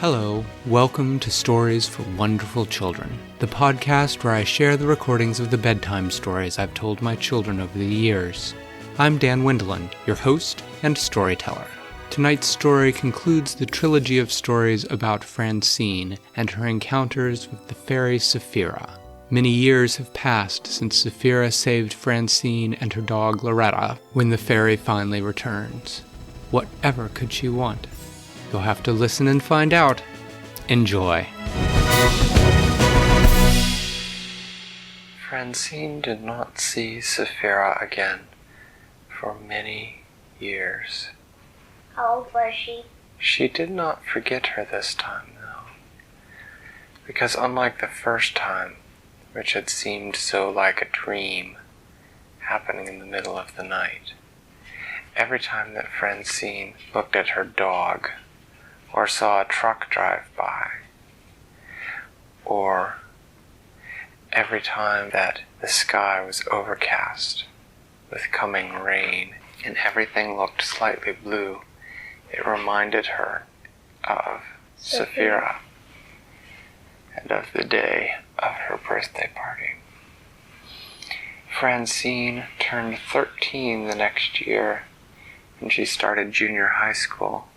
Hello, welcome to Stories for Wonderful Children, the podcast where I share the recordings of the bedtime stories I've told my children over the years. I'm Dan Wendelin, your host and storyteller. Tonight's story concludes the trilogy of stories about Francine and her encounters with the fairy Saphira. Many years have passed since Saphira saved Francine and her dog Loretta when the fairy finally returns. Whatever could she want? You'll have to listen and find out. Enjoy. Francine did not see Saphira again for many years. How old was she? She did not forget her this time, though, because unlike the first time, which had seemed so like a dream happening in the middle of the night, every time that Francine looked at her dog, or saw a truck drive by, or every time that the sky was overcast with coming rain and everything looked slightly blue, it reminded her of Saphira and of the day of her birthday party. Francine turned 13 the next year, and she started junior high school.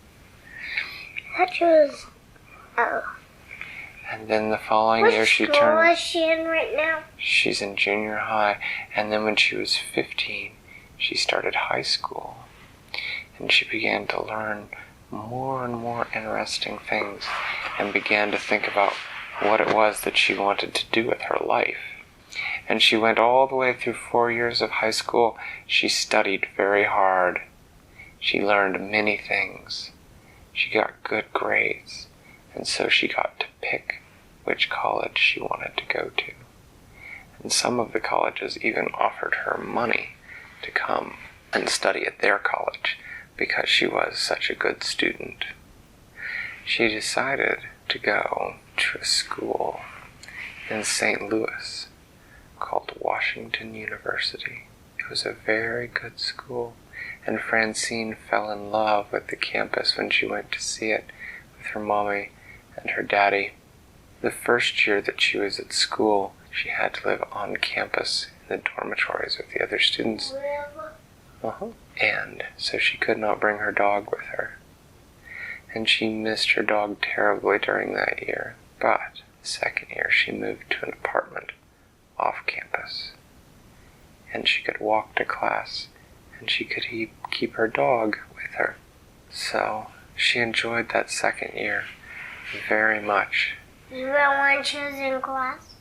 And then the following year she turned... What school is she in right now? She's in junior high. And then when she was 15, she started high school. And she began to learn more and more interesting things and began to think about what it was that she wanted to do with her life. And she went all the way through 4 years of high school. She studied very hard. She learned many things. She got good grades, and so she got to pick which college she wanted to go to. And some of the colleges even offered her money to come and study at their college because she was such a good student. She decided to go to a school in St. Louis called Washington University. It was a very good school. And Francine fell in love with the campus when she went to see it with her mommy and her daddy. The first year that she was at school, she had to live on campus in the dormitories with the other students. And so she could not bring her dog with her. And she missed her dog terribly during that year. But the second year, she moved to an apartment off campus. And she could walk to class. And she could keep her dog with her. So she enjoyed that second year very much. Even when she was in class?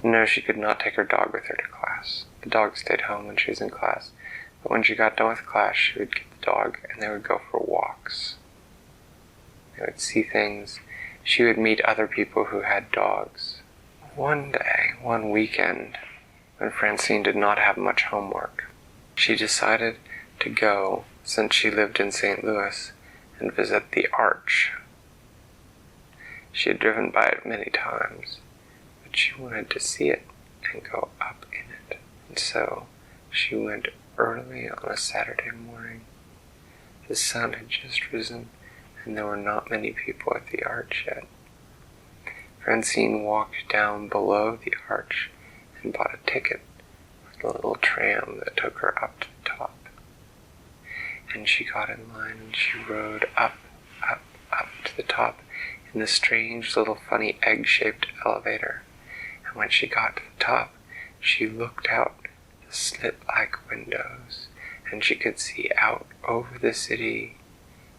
No, she could not take her dog with her to class. The dog stayed home when she was in class. But when she got done with class, she would get the dog and they would go for walks. They would see things. She would meet other people who had dogs. One day, one weekend, when Francine did not have much homework, she decided to go, since she lived in St. Louis, and visit the Arch. She had driven by it many times, but she wanted to see it and go up in it. And so she went early on a Saturday morning. The sun had just risen, and there were not many people at the Arch yet. Francine walked down below the Arch and bought a ticket the little tram that took her up to the top. And she got in line and she rode up to the top in the strange little funny egg-shaped elevator. And when she got to the top, she looked out the slit-like windows and she could see out over the city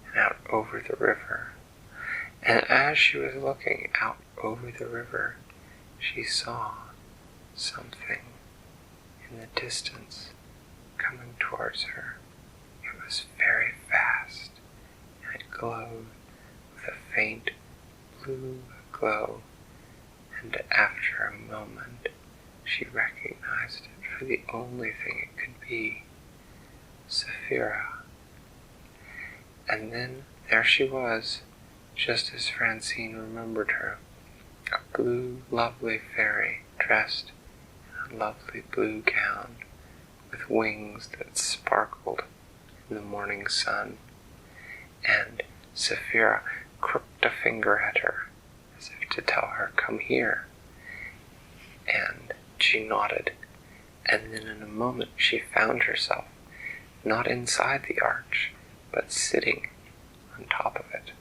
and out over the river. And as she was looking out over the river, she saw something in the distance coming towards her. It was very fast, and it glowed with a faint blue glow, and after a moment she recognized it for the only thing it could be, Saphira. And then there she was, just as Francine remembered her, a blue, lovely fairy dressed in a lovely blue gown with wings that sparkled in the morning sun. And Saphira crooked hooked a finger at her, as if to tell her, "Come here." And she nodded, and then in a moment she found herself not inside the arch, but sitting on top of it,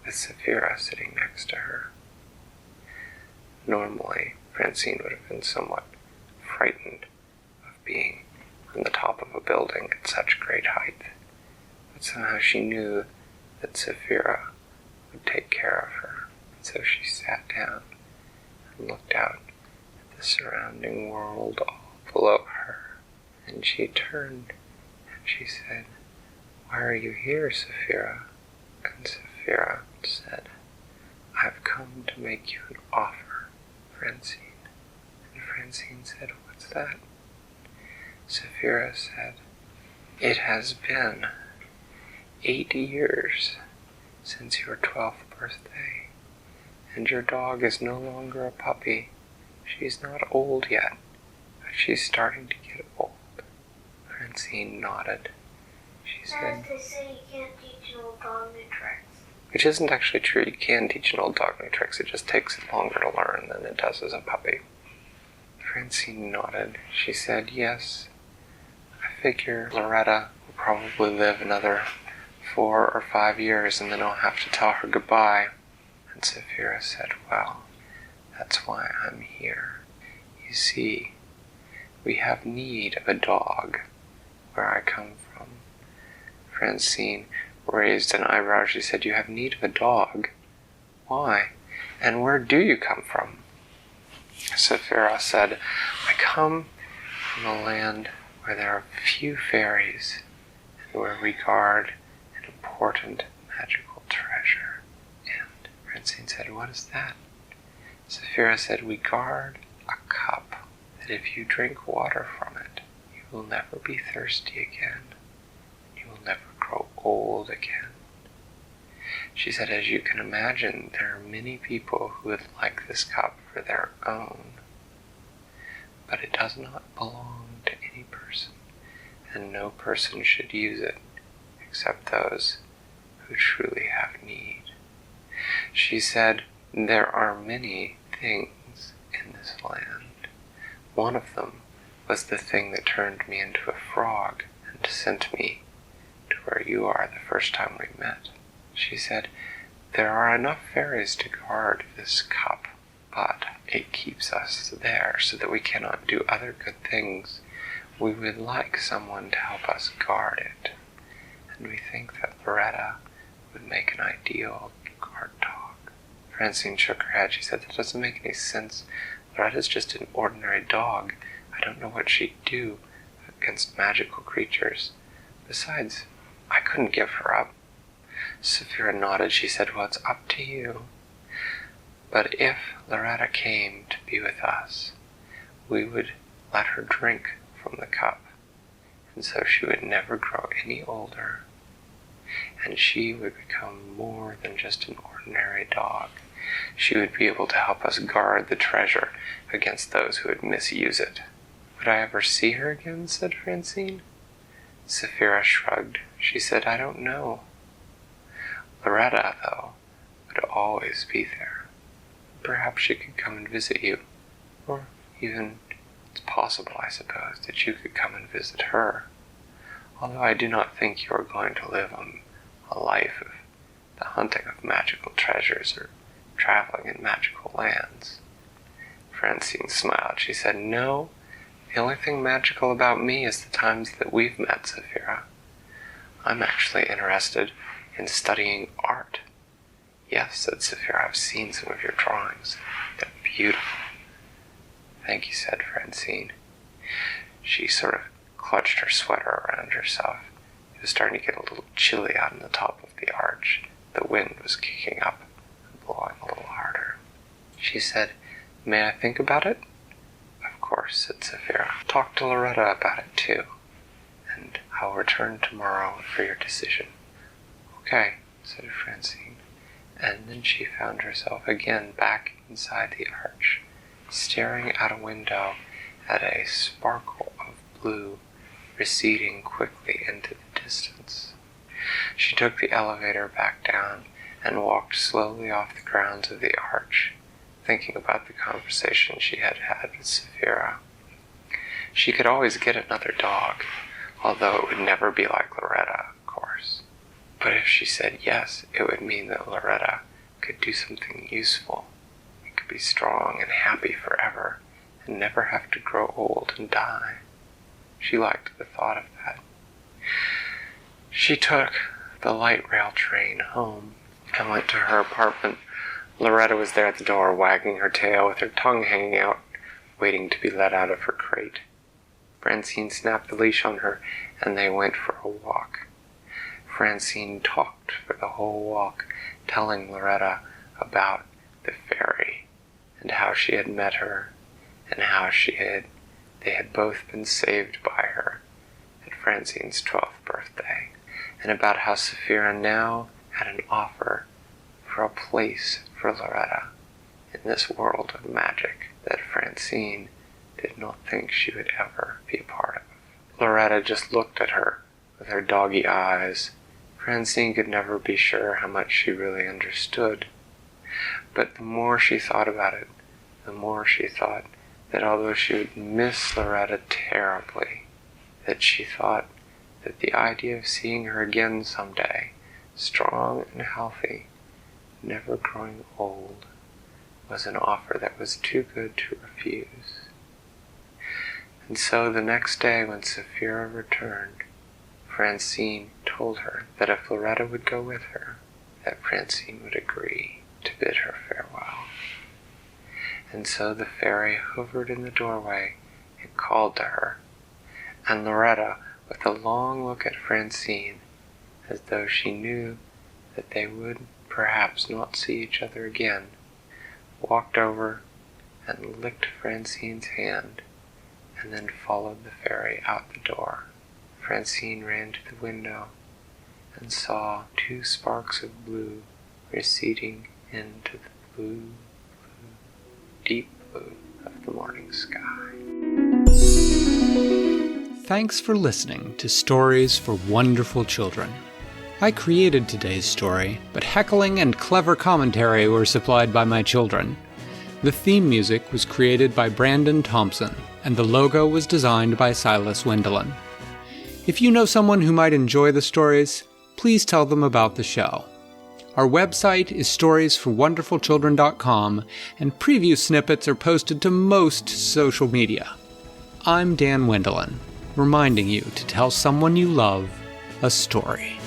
with Saphira sitting next to her. Normally, Francine would have been somewhat frightened of being on the top of a building at such great height, but somehow she knew that Saphira would take care of her, and so she sat down and looked out at the surrounding world all below her, and she turned and she said, "Why are you here, Saphira?" And Saphira said, "I've come to make you an offer, Francine." And Francine said, "What's that?" Saphira said, "It has been 8 years since your 12th birthday, and your dog is no longer a puppy. She's not old yet, but she's starting to get old." Francine nodded. She said, "They say you can't teach an old dog new tricks." which isn't actually true. You can teach an old dog new tricks. It just takes longer to learn than it does as a puppy. Francine nodded. She said, "Yes, I figure Loretta will probably live another 4 or 5 years, and then I'll have to tell her goodbye." And Saphira said, "Well, that's why I'm here. You see, we have need of a dog where I come from." Francine raised an eyebrow. She said, "You have need of a dog? Why? And where do you come from?" Saphira said, "I come from a land where there are few fairies, and where we guard an important magical treasure." And Francine said, "What is that?" Saphira said, "We guard a cup that if you drink water from it, you will never be thirsty again. You will never grow old again." She said, "As you can imagine, there are many people who would like this cup for their own, but it does not belong to any person, and no person should use it except those who truly have need." She said, "There are many things in this land. One of them was the thing that turned me into a frog and sent me to where you are the first time we met." She said, "There are enough fairies to guard this cup, but it keeps us there so that we cannot do other good things. We would like someone to help us guard it, and we think that Loretta would make an ideal guard dog." Francine shook her head. She said, "That doesn't make any sense. Loretta's just an ordinary dog. I don't know what she'd do against magical creatures. Besides, I couldn't give her up." Saphira nodded. She said, "Well, it's up to you. But if Loretta came to be with us, we would let her drink from the cup, and so she would never grow any older, and she would become more than just an ordinary dog. She would be able to help us guard the treasure against those who would misuse it." "Would I ever see her again?" said Francine. Saphira shrugged. She said, "I don't know. Loretta, though, would always be there. Perhaps she could come and visit you, or even it's possible, I suppose, that you could come and visit her, although I do not think you are going to live a life of the hunting of magical treasures or traveling in magical lands." Francine smiled. She said, "No, the only thing magical about me is the times that we've met, Saphira. I'm actually interested in studying art." "Yes," said Saphira, "I've seen some of your drawings. They're beautiful." "Thank you," said Francine. She sort of clutched her sweater around herself. It was starting to get a little chilly out on the top of the arch. The wind was kicking up and blowing a little harder. She said, "May I think about it?" "Of course," said Saphira. "Talk to Loretta about it too, and I'll return tomorrow for your decision." "Okay," said Francine, and then she found herself again back inside the arch, staring out a window at a sparkle of blue receding quickly into the distance. She took the elevator back down and walked slowly off the grounds of the arch, thinking about the conversation she had had with Saphira. She could always get another dog, although it would never be like Loretta, of course. But if she said yes, it would mean that Loretta could do something useful. It could be strong and happy forever, and never have to grow old and die. She liked the thought of that. She took the light rail train home and went to her apartment. Loretta was there at the door, wagging her tail with her tongue hanging out, waiting to be let out of her crate. Francine snapped the leash on her, and they went for a walk. Francine talked for the whole walk, telling Loretta about the fairy, and how she had met her, and how they had both been saved by her at Francine's 12th birthday, and about how Saphira now had an offer for a place for Loretta in this world of magic that Francine did not think she would ever be a part of. Loretta just looked at her with her doggy eyes. Francine could never be sure how much she really understood. But the more she thought about it, the more she thought that although she would miss Loretta terribly, that she thought that the idea of seeing her again someday, strong and healthy, never growing old, was an offer that was too good to refuse. And so the next day when Saphira returned, Francine told her that if Loretta would go with her, that Francine would agree to bid her farewell. And so the fairy hovered in the doorway and called to her, and Loretta, with a long look at Francine, as though she knew that they would perhaps not see each other again, walked over and licked Francine's hand, and then followed the fairy out the door. Francine ran to the window and saw 2 sparks of blue receding into the blue, deep blue of the morning sky. Thanks for listening to Stories for Wonderful Children. I created today's story, but heckling and clever commentary were supplied by my children. The theme music was created by Brandon Thompson, and the logo was designed by Silas Wendelin. If you know someone who might enjoy the stories, please tell them about the show. Our website is storiesforwonderfulchildren.com, and preview snippets are posted to most social media. I'm Dan Wendelin, reminding you to tell someone you love a story.